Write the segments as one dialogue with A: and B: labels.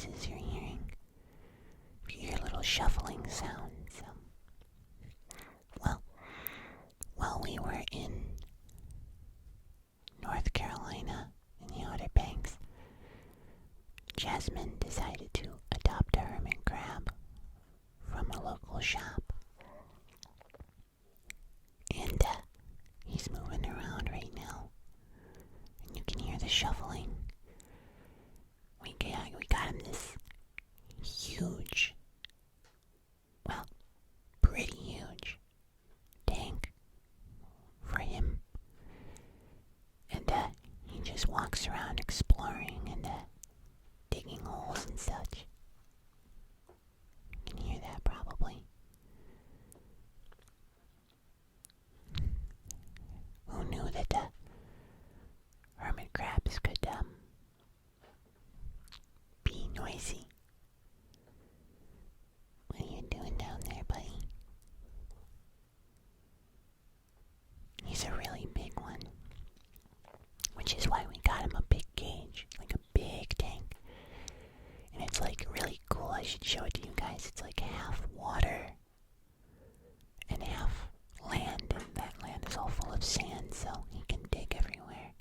A: noises you're hearing. If you hear little shuffling sounds. Well, while we were in North Carolina in the Outer Banks, Judgement decided to adopt a hermit crab from a local shop. And he's moving around right now. And you can hear the shuffling. We got him this huge, well, pretty huge tank for him. And he just walks around exploring and digging holes and such. You can hear that probably. Who knew that hermit crabs could be noisy? What are you doing down there, buddy? He's a really big one, which is why we got him a big cage, like a big tank. And it's like really cool. I should show it to you guys. It's like half water and half land, and that land is all full of sand, so he can dig everywhere.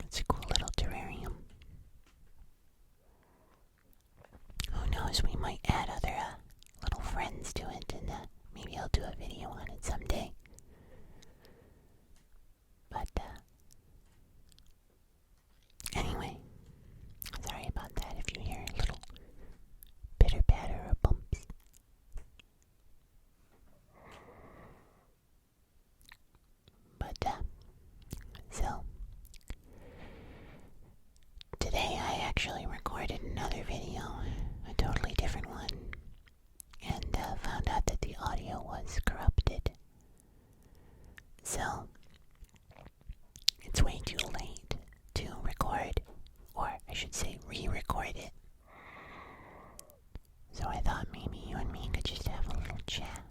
A: It's a cool little terrarium. Who knows, we might add other little friends to it, and maybe I'll do a video on it someday. But, anyway, sorry about that if you hear a little pitter-patter or bumps. But, so, today I actually recorded another video, a totally different one, and found out that the audio was corrupted. So, it's way too late to record, or I should say re-record it. So I thought maybe you and me could just have a little chat.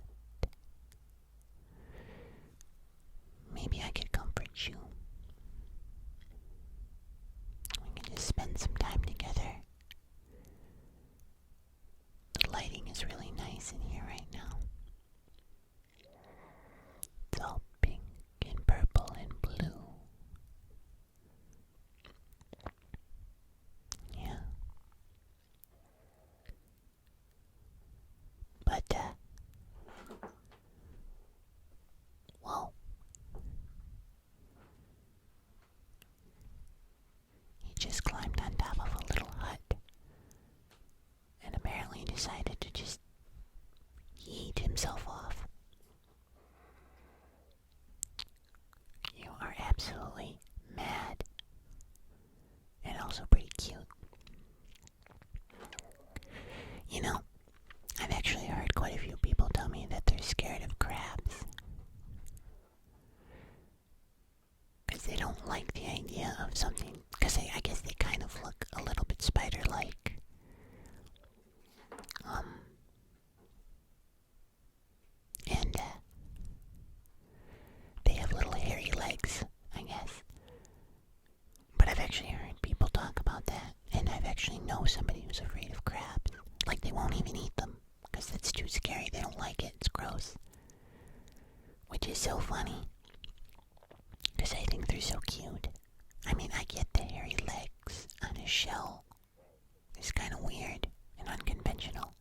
A: Maybe I could comfort you. We can just spend some time together. The lighting is really nice in here right now. It's all pink and purple and blue. Yeah. But, whoa. He just climbed on top of a little hut and apparently decided to just yeet himself off. You are absolutely mad. And also pretty cute. You know, I've actually heard quite a few people tell me that they're scared of crabs. Because they don't like the idea of something, because I guess they kind of look a little bit spider-like. And they have little hairy legs, I guess. But I've actually heard people talk about that, and I've actually know somebody who's afraid of crabs. Like, they won't even eat them, because it's too scary. They don't like it. It's gross. Which is so funny, because I think they're so cute. I mean, I get the hairy legs on a shell. It's kind of weird and unconventional.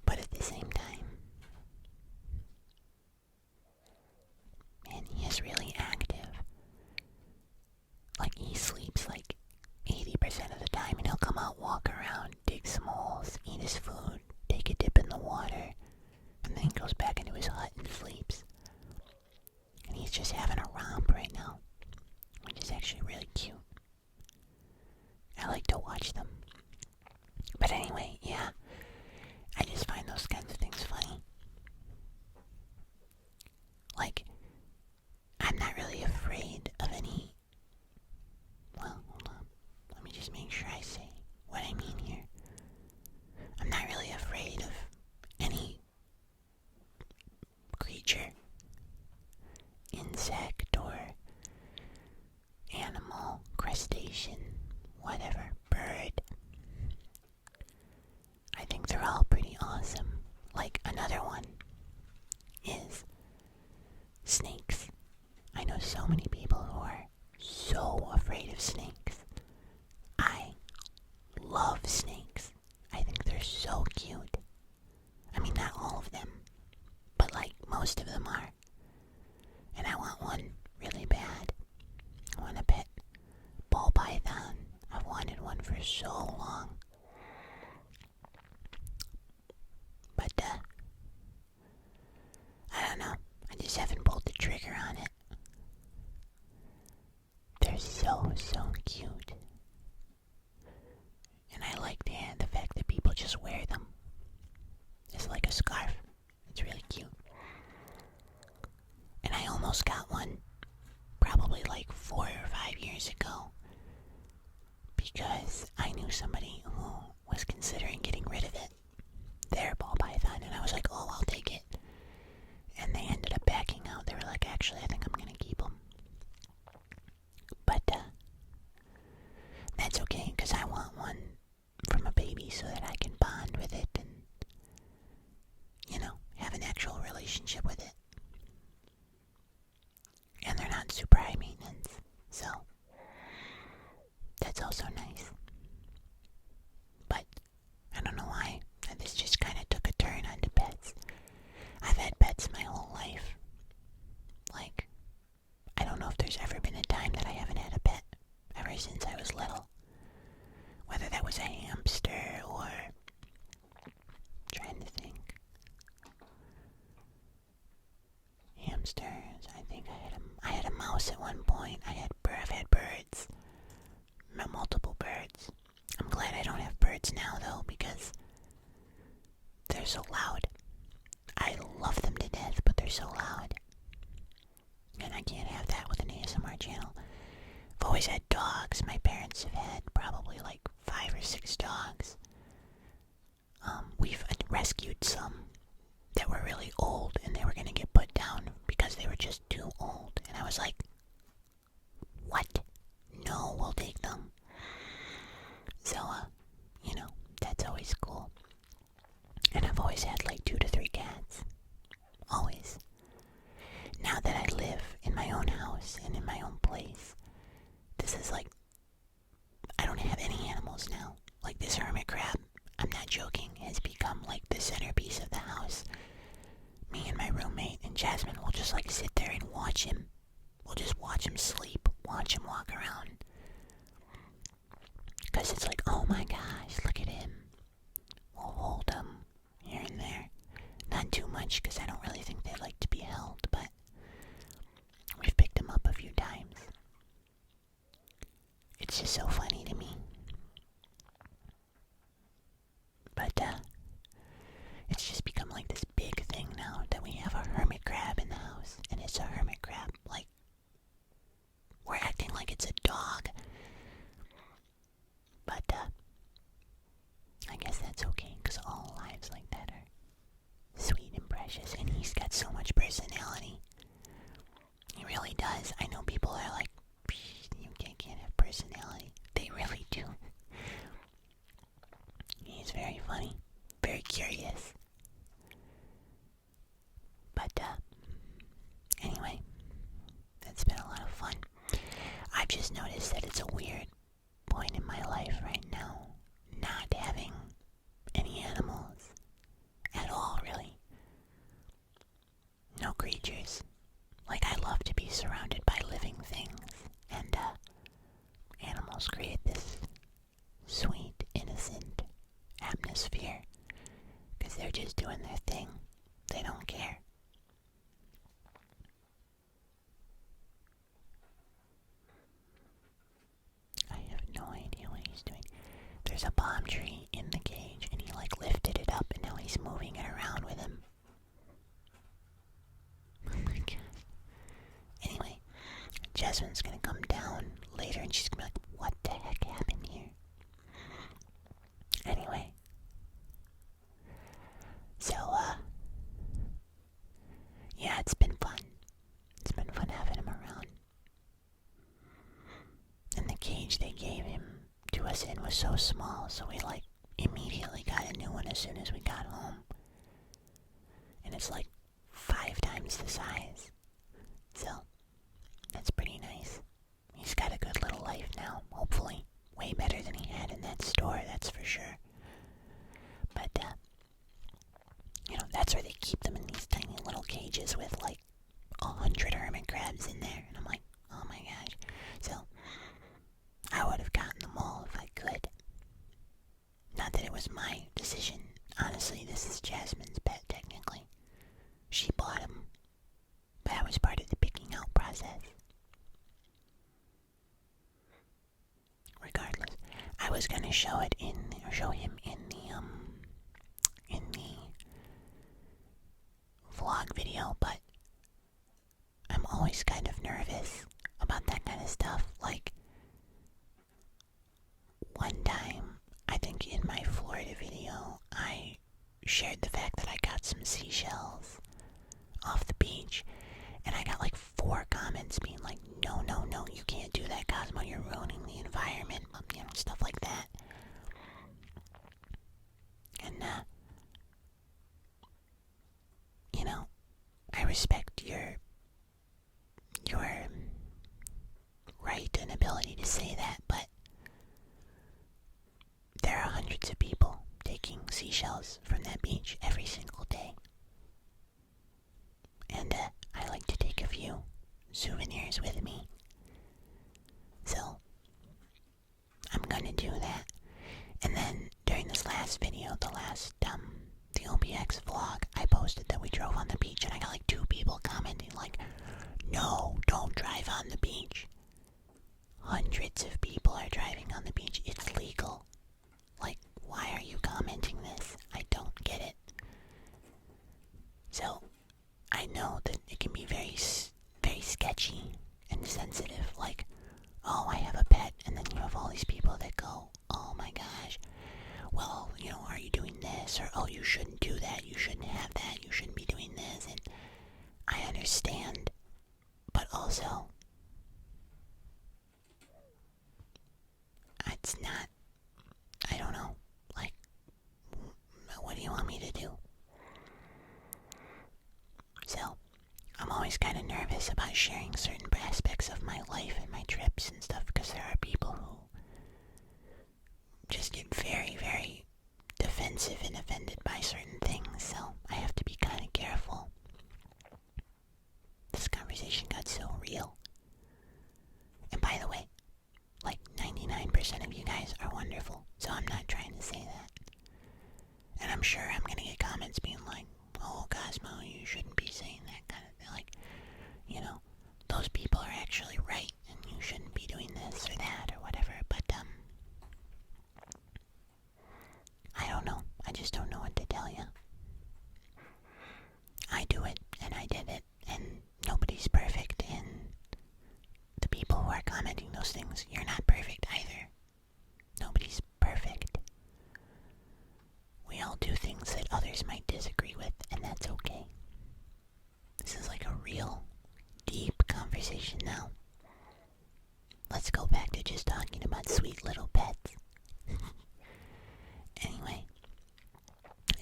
A: But at the same time, man, he is really active. Like, he sleeps like 80% of the time, and he'll come out, walk around, dig some holes, eat his food, take a dip in the water, and then he goes back into his hut and sleeps. And he's just having a romp right now, which is actually really cute. I like to watch them. But anyway, yeah, I just find those kinds of things funny. Like, I'm not really afraid of any... Well, hold on. Let me just make sure I say what I mean here. I'm not really afraid of any creature, insect, or fish and whatever, bird. I think they're all pretty awesome. Like, another one is snakes. I know so many people who are so afraid of snakes. I love snakes. I think they're so cute. I mean, not all of them, but like most of them are. And I want one really bad. I want a pet ball python. I've wanted one for so long. But, I don't know. I just haven't pulled the trigger on it. They're so cute. And I like the fact that people just wear them. It's like a scarf. It's really cute. And I almost got one probably like 4 or 5 years ago because I knew somebody who was considering getting rid of it, their ball python, and I was like, oh, I'll take it. And they ended up backing out. They were like, actually, I think I'm going to keep them. But that's okay because I want one from a baby so that I can bond with it and, you know, have an actual relationship with it. And they're not super high maintenance, so that's also nice. But I don't know why. This just kind of took a turn onto pets. I've had pets my whole life. Like, I don't know if there's ever been a time that I haven't had a pet ever since I was little. Whether that was a hamster or... trying to think. Hamsters. I think I had a mouse at one point. I've had birds. Multiple birds. I'm glad I don't have birds now though because they're so loud. I love them to death, but they're so loud. And I can't have that with an ASMR channel. I've always had dogs. My parents have had probably like 5 or 6 dogs. We've rescued some that were really old and they were going to get put down because they were just too old. And I was like, what? No, we'll take them. So, you know, that's always cool. And I've always had like 2 to 3 cats. Always. Now that I live in my own house and in my own place, this is like, I don't have any animals now. Like this hermit crab, I'm not joking, has become like the centerpiece of the house. Me and my roommate and Judgement will just like sit there and watch him. We'll just watch him sleep, watch him walk around. Because it's like, oh my gosh, look at him. We'll hold him here and there. Not too much because I don't really think they like to be held, but we've picked him up a few times. It's just so funny to me. But, it's just become like this big thing now that we have a hermit crab in the house. And it's a hermit crab. Like, we're acting like it's a dog. But, I guess that's okay, because all lives like that are sweet and precious. And he's got so much personality. He really does. I know people are like, you can't have personality. They really do. He's very funny. Very curious. But, anyway, that's been a lot of fun. I've just noticed that it's a weird point in my life right now, not having any animals at all, really. No creatures. Like, I love to be surrounded by living things, and, animals create this sweet, innocent atmosphere, because they're just doing their thing. They don't care. I have no idea what he's doing. There's a palm tree in the cage, and he like lifted it up, and now he's moving it around with him. Oh my god. Anyway, Judgement's gonna come down later, and she's gonna be like, what the heck happened here? Anyway. So, yeah, it's been fun. It's been fun having him around. And the cage they gave him to us in was so small, so we like immediately got a new one as soon as we got home. And it's like 5 times the size. So, that's pretty nice. He's got a good little life now, hopefully. Way better than he had in that store, that's for sure. But, that's where they keep them in these tiny little cages with like 100 hermit crabs in there. And I'm like, oh my gosh. So, I would have gotten them all if I could. Not that it was my decision. Honestly, this is Jasmine's pet, technically. She bought him. But I was part of the picking out process. Regardless, I was gonna show him in the vlog video, but I'm always kind of nervous about that kind of stuff. Like, one time, I think in my Florida video, I shared the fact that I got some seashells off the beach, and I got like 4 comments being like, no, you can't do that, Cosmo, you're ruining the environment, stuff like that. And, I respect your right and ability to say that, but there are hundreds of people taking seashells from that beach every single day. And I like to take a few souvenirs with me. So, I'm gonna do that. And then, during this last video, the OPX vlog, I posted that we drove on the beach, and I got like 2 people commenting like, no, don't drive on the beach. Hundreds of people are driving on the beach. It's legal. Like, why are you commenting this? I don't get it. So, I know that it can be very, very sketchy and sensitive. Like, oh, I have a pet, and then you have all these people that go, oh my gosh, well, are you doing this? Or, oh, you shouldn't do that, you shouldn't have that, you shouldn't be doing this. And I understand, but also, it's not, I don't know, like, what do you want me to do? So, I'm always kind of nervous about sharing certain aspects of my life and my trips and stuff, because there are people who just get very, very defensive and offended by certain things, so I have to be kind of careful. This conversation got so real. And by the way, like 99% of you guys are wonderful, so I'm not trying to say that. And I'm sure I'm gonna get comments being like, oh, Cosmo, you shouldn't be saying that kind of thing. Like, those people are actually right, and you shouldn't be doing this or that or whatever, but, I don't know. I just don't know what to tell you. I do it, and I did it, and nobody's perfect, and the people who are commenting those things, you're not perfect either. Nobody's perfect. We all do things that others might disagree with, and that's okay. This is like a real, deep conversation now. Let's go back to just talking about sweet little pets. Anyway,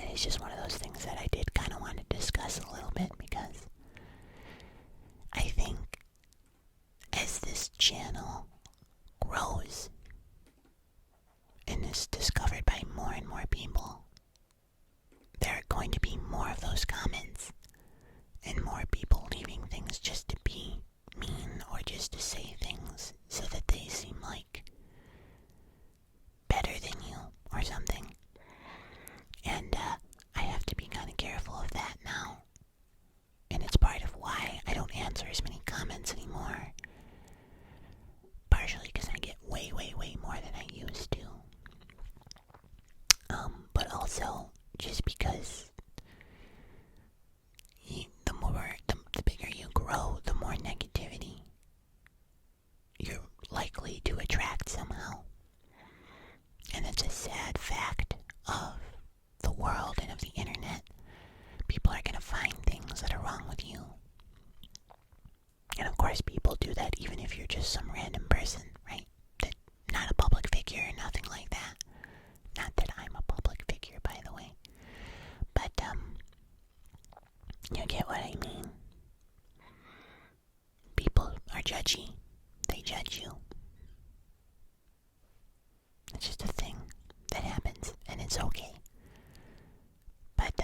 A: it is just one of those things that I did kind of want to discuss a little bit, because I think as this channel grows and is discovered by more and more people, there are going to be more of those comments and more people leaving things just to be mean or just to say things so that they seem like better than you or something. And I have to be kind of careful of that now. And it's part of why I don't answer as many comments anymore. Partially because I get way, way, way more than I used to. But also just because the bigger you grow, the more negativity you're likely to attract somehow. And it's a sad fact of the world and of the internet. People are going to find things that are wrong with you. And of course people do that even if you're just some random person, right? That It's just a thing that happens, and it's okay. But,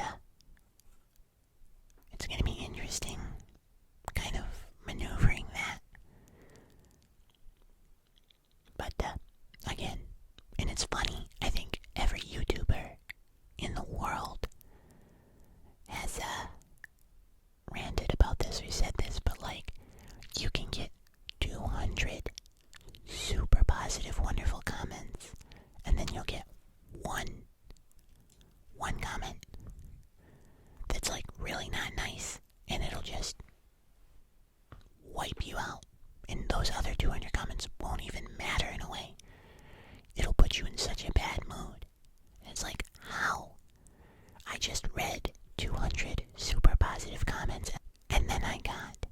A: it's gonna be interesting kind of maneuvering that. But, again, and it's funny, I think every YouTuber in the world has, ranted about this or said this, but like, you can get 200 super positive, wonderful comments, and then you'll get one comment that's like really not nice, and it'll just wipe you out. And those other 200 comments won't even matter in a way. It'll put you in such a bad mood. And it's like, how? I just read 200 super positive comments, and then I got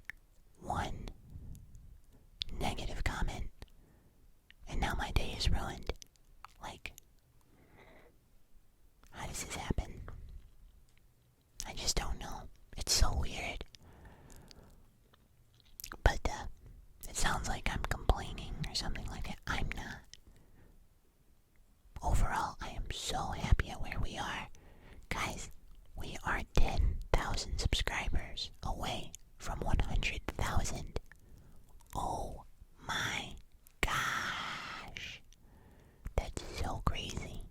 A: one negative comment, and now my day is ruined. Like, how does this happen? I just don't know. It's so weird. But, it sounds like I'm complaining or something like that. I'm not. Overall, I am so happy at where we are. Guys, we are 10,000 subscribers away from 100,000. Oh my gosh. That's so crazy.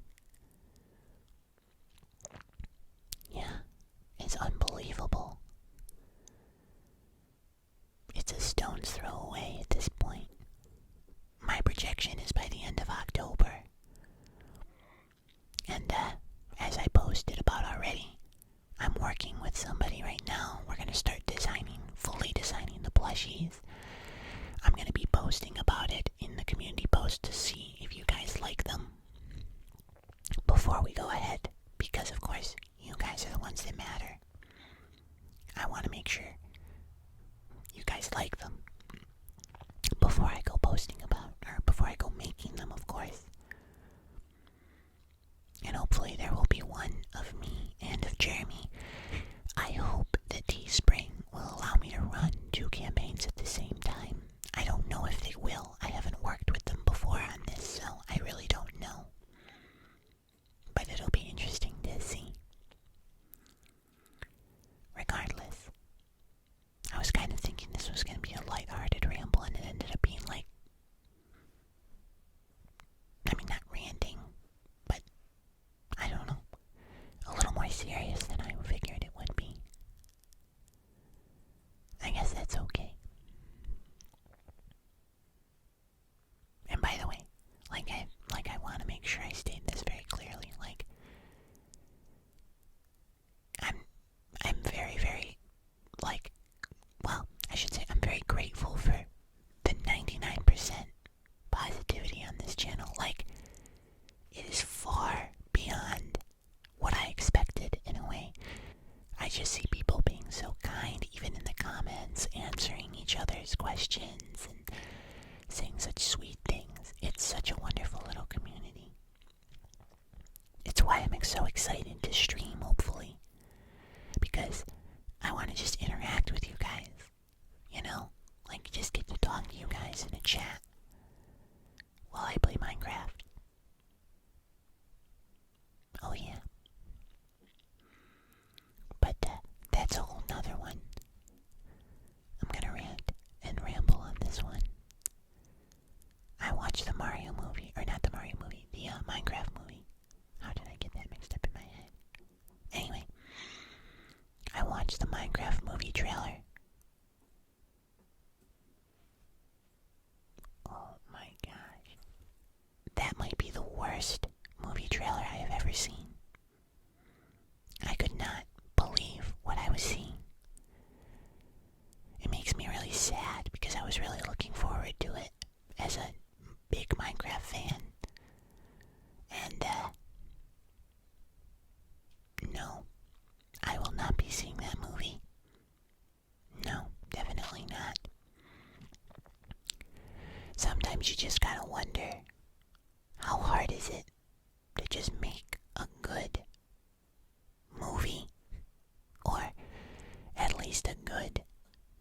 A: Yeah, it's unbelievable. It's a stone's throw away at this point. My projection is by the end of October. And, as I posted about already, I'm working with somebody right now. We're gonna start fully designing the plushies. I'm gonna be posting about it in the community post to see if you guys like them before we go ahead, because of course, you guys are the ones that matter. I want to make sure you guys like them before I go posting about, or before I go making them, of course. And hopefully there will be one of me and of Jeremy. I hope that Teespring will allow me to run 2 campaigns at the same time. I don't know if they will. I haven't worked with them before on this, so I really don't know. But it'll be interesting to see. Regardless, I was kind of thinking this was going to be a lighthearted ramble, and it ended up being like, I mean, not ranting, but I don't know, a little more serious than I figured it would be. I guess that's okay. And by the way, I want to make sure I state this very clearly. Like, I'm very, very, like, well, I should say I'm very grateful for the 99% positivity on this channel. Like, it is far beyond what I expected in a way. I just see people being so kind, even in the comments, answering each other's questions and saying such sweet things. It's such a wonderful little community. It's why I'm so excited to stream, hopefully, because I want to just interact with you guys, you know? Like, just get to talk to you guys in a chat while I play Minecraft. Oh yeah. But, that's a whole nother one. I'm gonna rant and ramble on this one. I watched the Mario movie, or not the Mario movie, the Minecraft movie. How did I get that mixed up in my head? Anyway, I watched the Minecraft movie trailer. Oh my gosh. That might be the worst movie trailer I have ever seen. I could not believe what I was seeing. It makes me really sad because I was really looking forward to it as a big Minecraft fan. And, no, I will not be seeing that movie. No, definitely not. Sometimes you just gotta wonder, how hard is it to just make a good movie? Or at least a good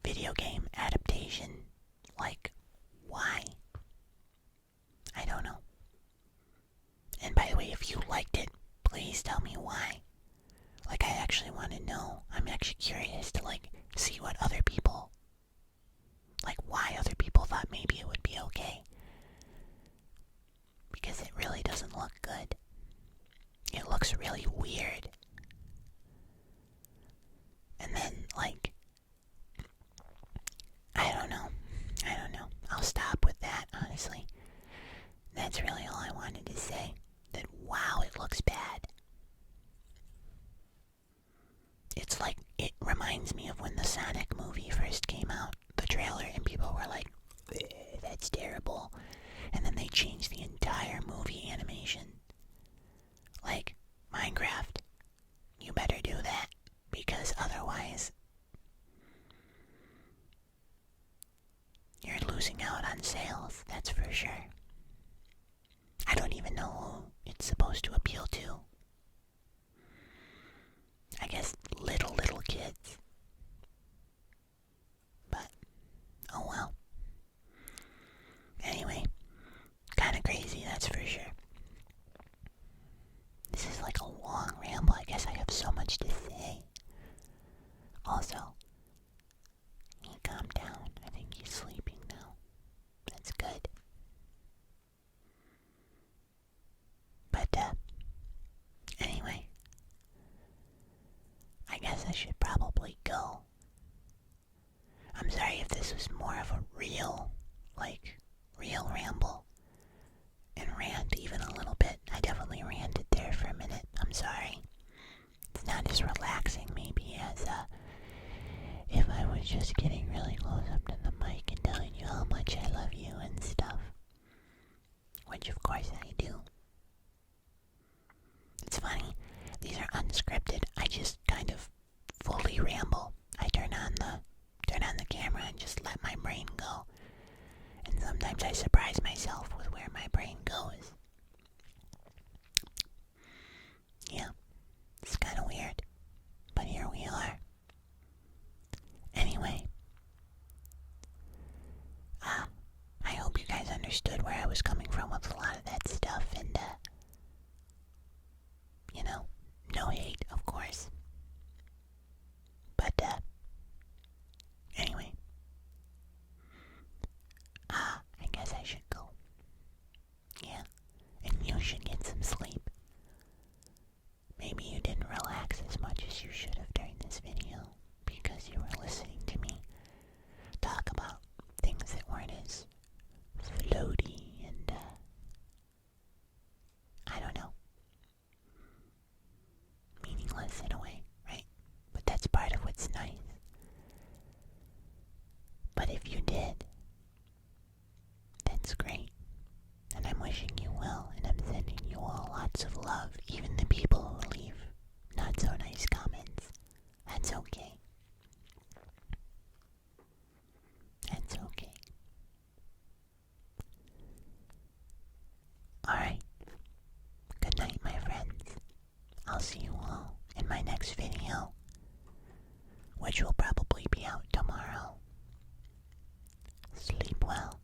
A: video game adaptation? Like, why? I don't know. liked it, please tell me why. Like, I actually want to know. I'm actually curious to, like, see what other people, like, why other people thought maybe it would be okay. Because it really doesn't look good. It looks really weird. And then, like, I don't know. I'll stop with that, honestly. That's really all I wanted to say. That, wow, it looks bad. It's like, it reminds me of when the Sonic movie first came out, the trailer, and people were like, that's terrible. And then they changed the entire movie animation. Like, Minecraft, you better do that, because otherwise, you're losing out on sales, that's for sure. I don't even know who it's supposed to appeal to. I guess little kids. But, oh well. Anyway, kinda crazy, that's for sure. This is like a long ramble. I guess I have so much to say. Also, he calmed down. I think he's sleeping now. That's good. But, anyway, I guess I should probably go. I'm sorry if this was more of a real ramble and rant even a little bit. I definitely ranted there for a minute. I'm sorry. It's not as relaxing maybe as if I was just getting really close up to the mic and telling you how much I love you and stuff. Which of course I do. It's funny, these are unscripted. I just kind of fully ramble. I turn on the camera and just let my brain go. And sometimes I surprise myself with where my brain goes. Yeah, it's kind of weird, but here we are. Anyway, I hope you guys understood where I was coming from with a lot of that stuff, and no hate, of course. But anyway, I guess I should go. Yeah, and you should get some sleep. Maybe you didn't relax as much as you should have during this video because you were listening to me talk about things that weren't as floaty and, I don't know, meaningless in a way, right? But that's part of what's nice. But if you did, that's great. And I'm wishing you well, and I'm sending you all lots of love, even the people who leave not so nice comments. That's okay. That's okay. Alright. Good night, my friends. I'll see you all in my next video, which will probably be out tomorrow. Sleep well.